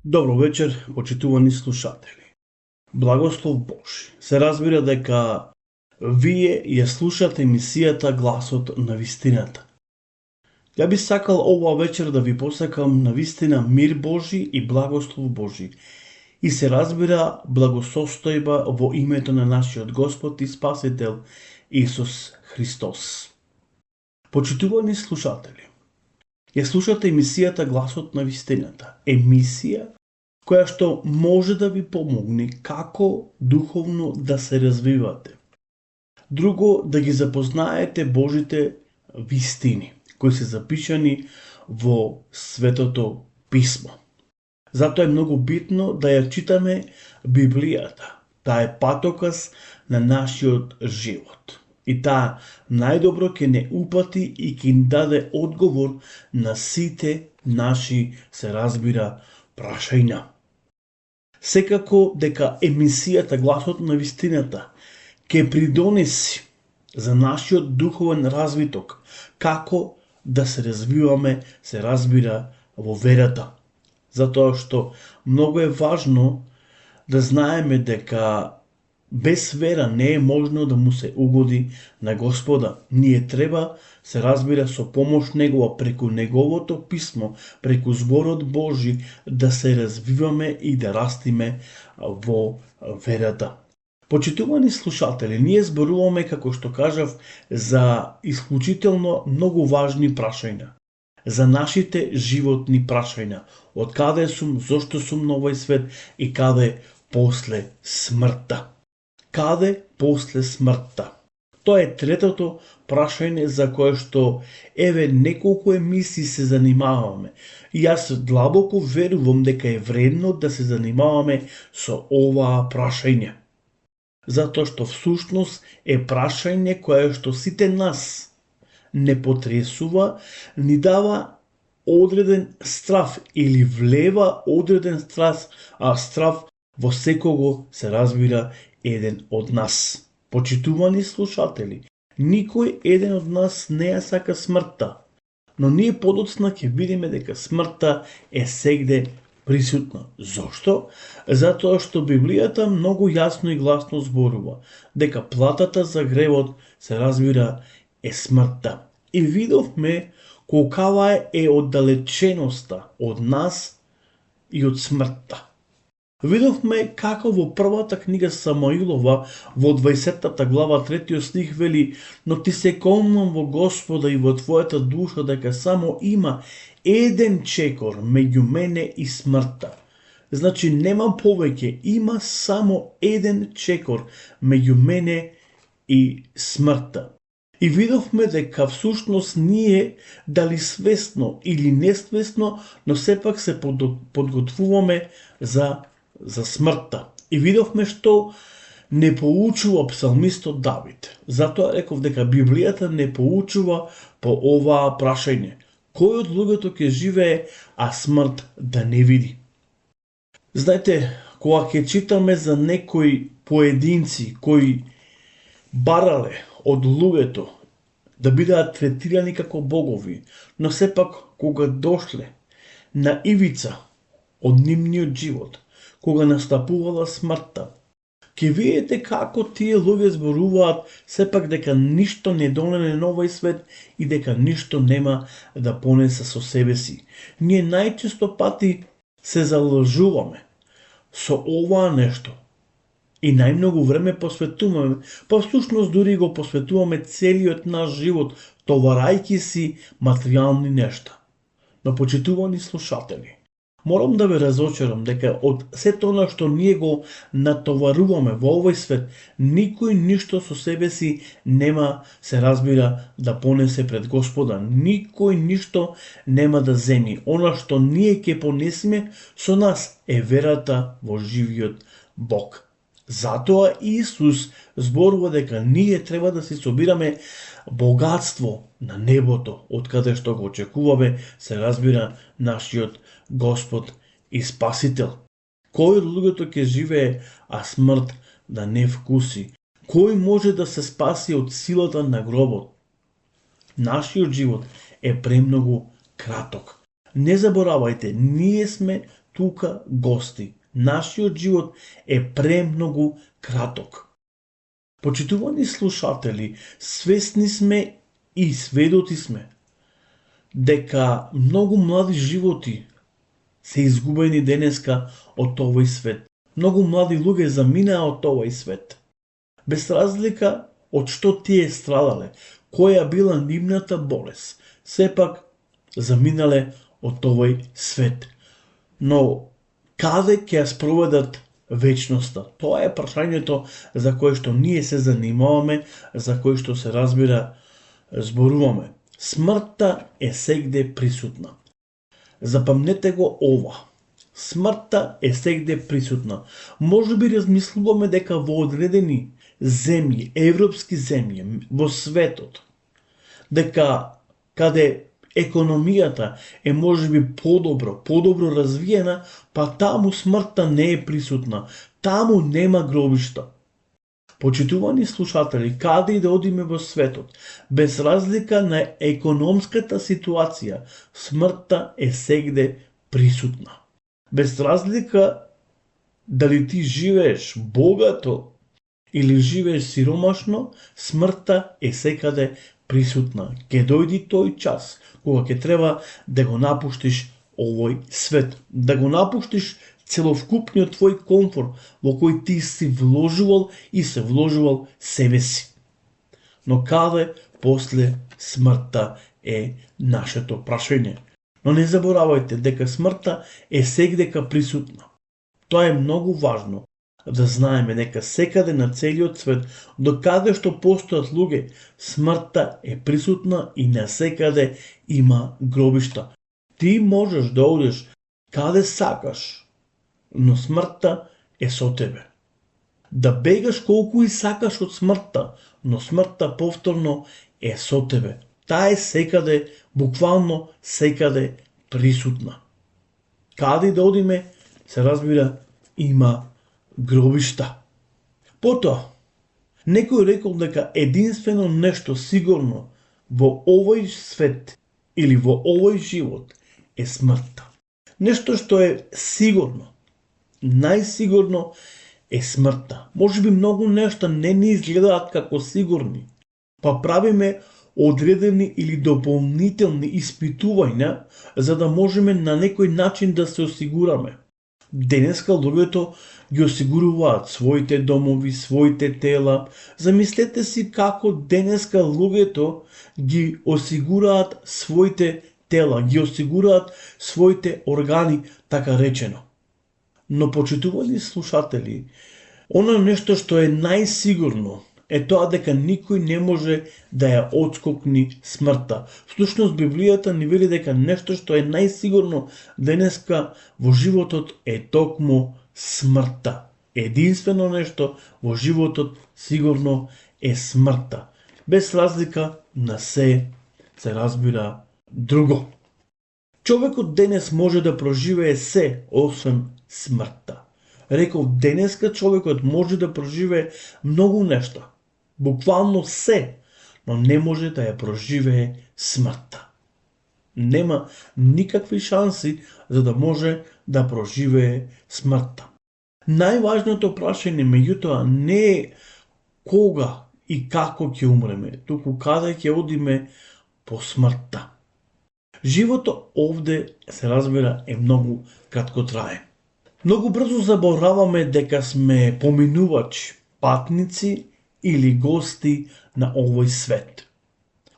Добро вечер, почитувани слушатели. Благослов Божи. Се разбира дека вие ја слушате емисијата Гласот на вистината. Ја би сакал оваа вечер да ви посакам на вистина мир Божи и благослов Божи. И се разбира благосостојба во името на нашиот Господ и Спасител Исус Христос. Почитувани слушатели, ја слушате емисијата Гласот на вистината. Емисија која што може да ви помогне како духовно да се развивате. Друго, да ги запознаете Божите вистини, кои се запишани во Светото Писмо. Затоа е многу битно да ја читаме Библијата. Таа е патоказ на нашиот живот. И таа најдобро ќе не упати и ќе ни даде одговор на сите наши, се разбира, прашања. Секако дека емисијата Гласот на вистината ќе придонеси за нашиот духовен развиток, како да се развиваме, се разбира, во верата. Затоа што многу е важно да знаеме дека без вера не е можно да му се угоди на Господа. Ние треба, се разбира, со помош Негова, преку Неговото писмо, преку зборот Божи, да се развиваме и да растиме во верата. Почитувани слушатели, ние зборуваме, како што кажав, за исклучително многу важни прашања. За нашите животни прашања. Од каде сум, зошто сум на овој свет и каде после смртта. Каде после смртта? Тоа е третото прашање за кое што неколку емисии се занимаваме. И јас длабоко верувам дека е вредно да се занимаваме со оваа прашање. Затоа што всушност е прашање кое што сите нас не потресува, ни дава одреден страф или влева одреден страф во секого, се разбира, еден од нас. Почитувани слушатели, никој еден од нас не ја сака смртта, но ние подоцна ќе видиме дека смртта е сегде присутна. Зошто? Затоа што Библијата многу јасно и гласно зборува дека платата за гревот, се разбира, е смртта. И видовме колкава е оддалеченоста од нас и од смртта. Видовме како во првата книга Самуилова, во 20 глава 3 стих вели: "Но ти се комнам во Господа и во твојата душа дека само има еден чекор меѓу мене и смртта." Значи нема повеќе, има само еден чекор меѓу мене и смртта. И видовме дека всушност ние, дали свесно или несвесно, но сепак се подготвуваме за смртта. И видовме што не поучува псалмистот Давид. Затоа реков дека Библијата не поучува по оваа прашање. Кој од луѓето ќе живее, а смрт да не види? Знаете, кога ќе читаме за некои поединци кои барале од луѓето да бидеат третирани како богови, но сепак кога дошле на ивица од нивниот живот, кога настапувала смртта, ќе видите како тие луѓе зборуваат сепак дека ништо не донеле на овој свет и дека ништо нема да понесе со себе си. Ние најчесто пати се залажуваме со оваа нешто и најмногу време посветуваме, па всушност дури го посветуваме целиот наш живот, товарајќи си материјални нешта. Но почитувани слушатели, морам да ве разочарам дека од сето она што ние го натоваруваме во овој свет, никој ништо со себе си нема, се разбира, да понесе пред Господа. Никој ништо нема да земи. Она што ние ќе понесеме со нас е верата во живиот Бог. Затоа Исус зборува дека ние треба да си собираме богатство на небото, од каде што го очекуваме, се разбира, нашиот Господ и Спасител. Кој од луѓето ќе живее, а смрт да не вкуси? Кој може да се спаси од силата на гробот? Нашиот живот е премногу краток. Не заборавајте, ние сме тука гости. Нашиот живот е премногу краток. Почитувани слушатели, свесни сме и сведоци сме дека многу млади животи се изгубени денеска од овој свет. Многу млади луѓе заминаа од овој свет. Без разлика од што тие страдале, која била нивната болест, сепак заминале од овој свет. Но каде ќе ја спроведат вечноста? Тоа е прашањето за кое што ние се занимаваме, за кое што се разбира зборуваме. Смртта е сегде присутна. Запамнете го ова. Смртта е сегде присутна. Може би размислуваме дека во одредени земји, европски земји, во светот, дека каде економијата е можеби подобро развиена, па таму смртта не е присутна. Таму нема гробишта. Почитувани слушатели, каде и да одиме во светот, без разлика на економската ситуација, смртта е сегде присутна. Без разлика дали ти живееш богато или живееш сиромашно, смртта е секаде присутна. Ке дојди тој час кога ќе треба да го напуштиш овој свет, да го напуштиш целокупниот твој комфорт во кој ти си вложувал и се вложувал себе си. Но каде после смртта е нашето прашање. Но не заборавајте дека смртта е сегдека присутна. Тоа е многу важно да знаеме дека секаде на целиот свет, до каде што постојат луѓе, смртта е присутна и на секаде има гробишта. Ти можеш да одиш каде сакаш, но смртта е со тебе. Да бегаш колку и сакаш од смртта, но смртта повторно е со тебе. Таа е секаде, буквално секаде присутна. Каде да одиме, се разбира, има гробишта. Потоа, некој рекол дека единствено нешто сигурно во овој свет или во овој живот е смртта. Нешто што е сигурно, најсигурно е смртта. Може би многу нешта не ни изгледаат како сигурни, па правиме одредени или дополнителни испитувања за да можеме на некој начин да се осигураме. Денеска луѓето ги осигуруваат своите домови, своите тела. Замислете си како денеска луѓето ги осигураат своите тела, ги осигураат своите органи, така речено. Но почитувани слушатели, оно нешто што е најсигурно е тоа дека никој не може да ја отскокни смртта. Всушност Библијата ни вели дека нешто што е најсигурно денеска во животот е токму смртта. Единствено нешто во животот сигурно е смртта. Без разлика на се разбира друго. Човекот денес може да проживее се освен смртта. Реков, денеска човекот може да проживее многу нешта, буквално се, но не може да ја проживее смртта. Нема никакви шанси за да може да проживее смртта. Најважното прашање меѓутоа не е кога и како ќе умреме, туку каде ќе одиме по смртта. Животот овде, се разбира, е многу краткотраен. Многу брзо забораваме дека сме поминувачи, патници или гости на овој свет.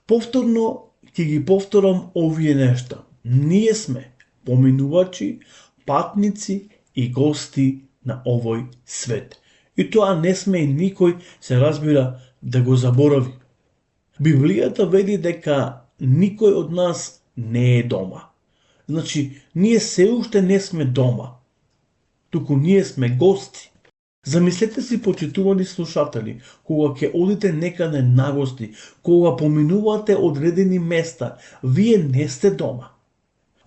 Повторно ќе ги повторам овие нешта. Ние сме поминувачи, патници и гости на овој свет. И тоа не сме и никој, се разбира, да го заборави. Библијата вели дека никој од нас не е дома. Значи, ние се уште не сме дома, туку ние сме гости. Замислете си, почитувани слушатели, кога ќе одите некаде на гости, кога поминувате одредени места, вие не сте дома.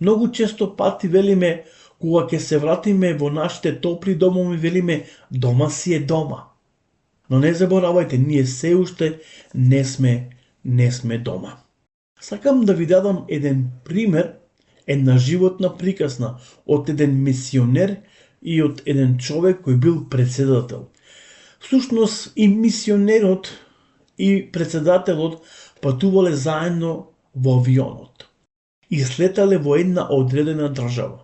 Многу често пати велиме, кога ќе се вратиме во нашите топли домови, велиме, дома си е дома. Но не заборавајте, ние се уште не сме дома. Сакам да ви дадам еден пример, една животна приказна од еден мисионер и од еден човек кој бил председател. Всушност и мисионерот и председателот патувале заедно во авионот и слетале во една одредена држава.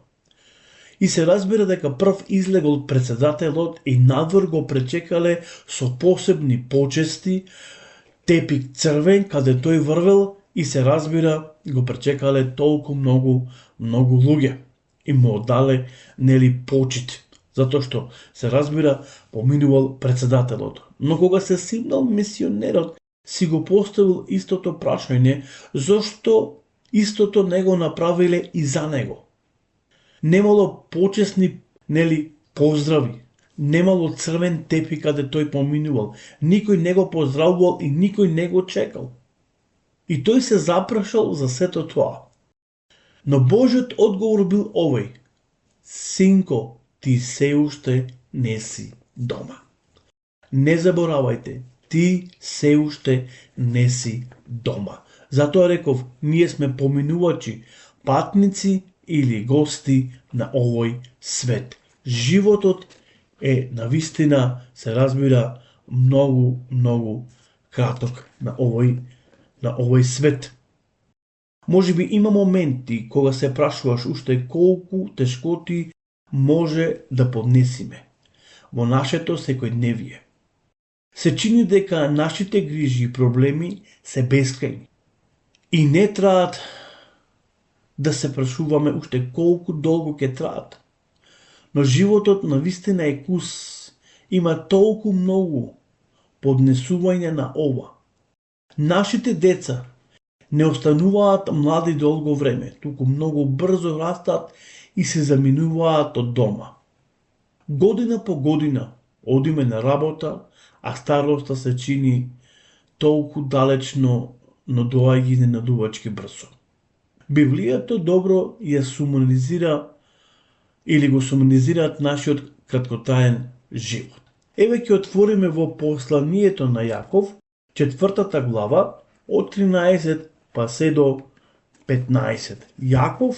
И се разбира дека прв излегол председателот и надвор го пречекале со посебни почести, тепик црвен каде тој врвел, и се разбира го пречекале толку многу луѓе и му оддале почит, затоа што се разбира поминувал председателот. Но кога се симнал мисионерот, си го поставил истото прашање, зошто истото не го направиле и за него. Немало почесни поздрави, немало црвен тепи каде тој поминувал, никој не го поздравувал и никој не го чекал. И тој се запрашал за сето тоа. Но Божиот одговор бил овој: синко, ти се уште не си дома. Не заборавајте, ти се уште не си дома. Затоа реков, ние сме поминувачи, патници или гости на овој свет. Животот е навистина, се разбира, многу краток на овој свет. Може би има моменти кога се прашуваш уште колку тешкоти може да поднесиме во нашето секојдневие. Се чини дека нашите грижи и проблеми се бескрајни и не траат да се прашуваме уште колку долго ќе траат. Но животот навистина е кус, има толку многу поднесување на ова. Нашите деца не остануваат млади долго време, туку многу брзо растат и се заминуваат од дома. Година по година одиме на работа, а староста се чини толку далечно, но доаѓа изненадувачки брзо. Библијата добро ја сумаризира или го сумаризираат нашиот краткотраен живот. Еве ќе отвориме во посланието на Јаков, 4 глава, од 13 па се до 15. Јаков,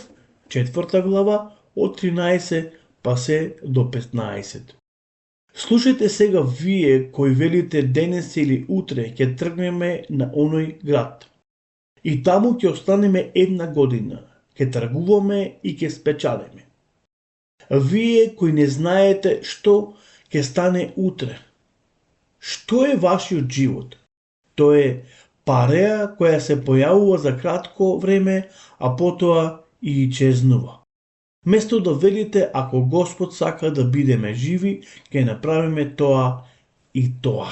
4 глава, од 13 па се до 15. Слушајте сега вие кои велите денес или утре ќе тргнеме на оној град. И таму ќе останеме една година, ќе тргуваме и ќе спечалиме. Вие кои не знаете што ќе стане утре. Што е вашиот живот? Тоа е пареа која се појавува за кратко време, а потоа и чезнува. Место да велите, ако Господ сака да бидеме живи, ќе направиме тоа и тоа.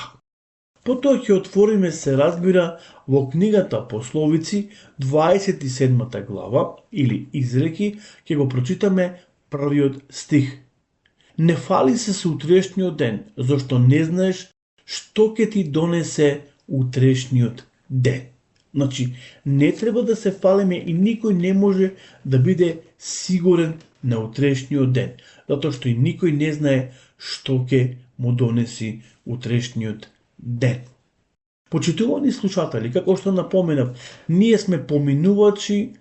Потоа ќе отвориме, се разбира, во книгата Пословици, 27 глава, или Изреки, ќе го прочитаме првиот стих. Не фали се со утрешниот ден, зашто не знаеш што ќе ти донесе утрешниот ден. Значи, не треба да се фалиме и никој не може да биде сигурен на утрешниот ден, затоа што и никој не знае што ќе му донеси утрешниот ден. Почитувани слушатели, како што напоменав, ние сме поминувачи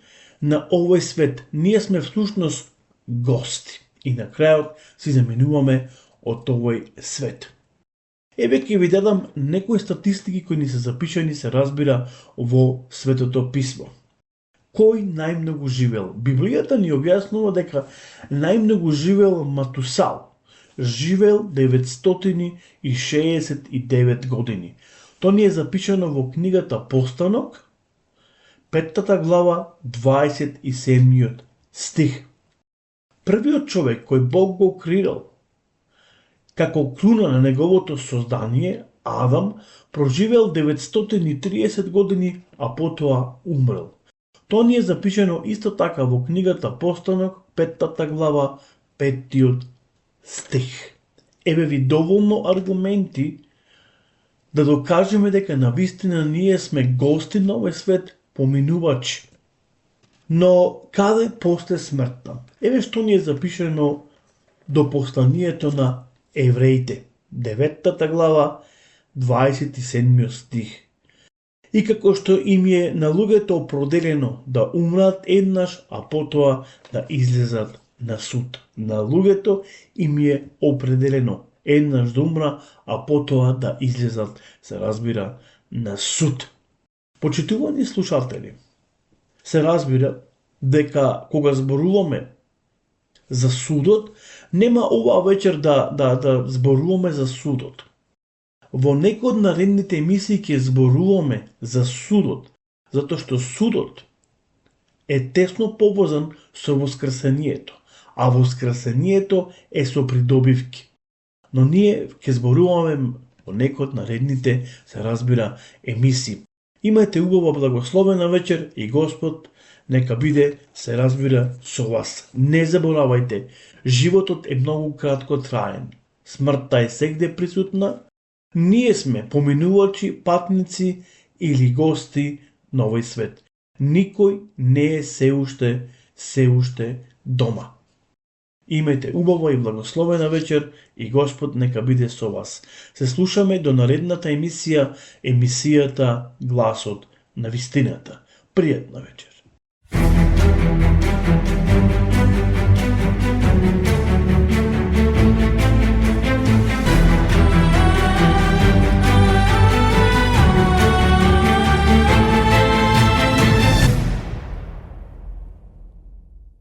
на овој свет. Ние сме всушност гости и на крајот си заминуваме од овој свет. Еве ќе ви дадам некои статистики кои ни се запишани, се разбира, во Светото писмо. Кој најмногу живел? Библијата ни објаснува дека најмногу живел Матусал. Живел 969 години. Тоа ни е запишано во книгата Постанок, 5 глава, 27 стих. Првиот човек кој Бог го креирал како круна на неговото создание, Адам, проживел 930 години, а потоа умрел. Тоа ни е запишено исто така во книгата Постанок, 5 глава, 5 стих. Еве ви доволно аргументи да докажеме дека навистина ние сме гости на овој свет, поминувачи. Но каде после смртта? Еве што ни е запишено до посланието на Евреите, 9 глава, 27 стих. И како што им е на луѓето определено да умрат еднаш, а потоа да излезат на суд. На луѓето им е определено еднаш да умра, а потоа да излезат, се разбира, на суд. Почитувани слушатели, се разбира дека кога зборуваме за судот, нема оваа вечер да зборуваме за судот. Во некој од наредните емисии ќе зборуваме за судот, затоа што судот е тесно поврзан со воскресението, а воскресението е со придобивки. Но ние ќе зборуваме во некој од наредните, се разбира, емисии. Имајте убава благословена вечер и Господ нека биде, се разбира, со вас. Не заборавајте, животот е многу кратко траен. Смртта е сегде присутна. Ние сме поминувачи, патници или гости на овој свет. Никој не е се уште дома. Имајте убава и благословена вечер и Господ нека биде со вас. Се слушаме до наредната емисија, емисијата Гласот на вистината. Пријатна вечер.